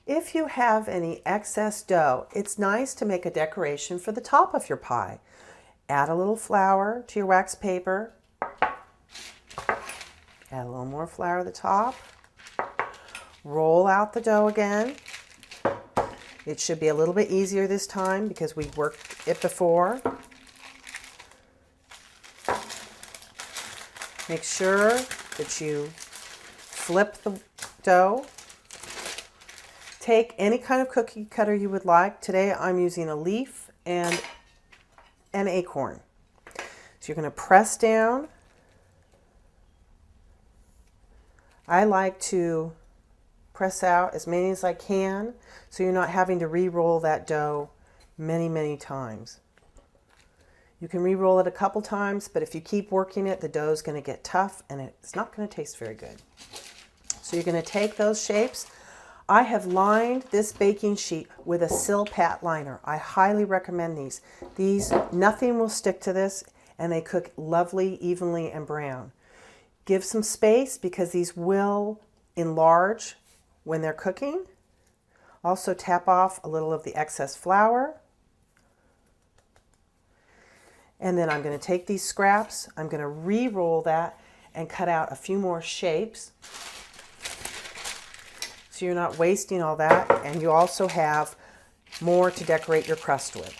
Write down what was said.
If you have any excess dough, it's nice to make a decoration for the top of your pie. Add a little flour to your wax paper. Add a little more flour at the top. Roll out the dough again. It should be a little bit easier this time because we worked it before. Make sure that you flip the dough. Take any kind of cookie cutter you would like. Today I'm using a leaf and an acorn. So you're going to press down. I like to press out as many as I can so you're not having to re-roll that dough many times. You can re-roll it a couple times, but if you keep working it, the dough is going to get tough and it's not going to taste very good. So you're going to take those shapes. I have lined this baking sheet with a Silpat liner. I highly recommend these. Nothing will stick to this, and they cook lovely, evenly, and brown. Give some space because these will enlarge when they're cooking. Also tap off a little of the excess flour. And then I'm going to take these scraps, I'm going to re-roll that and cut out a few more shapes. So you're not wasting all that, and you also have more to decorate your crust with.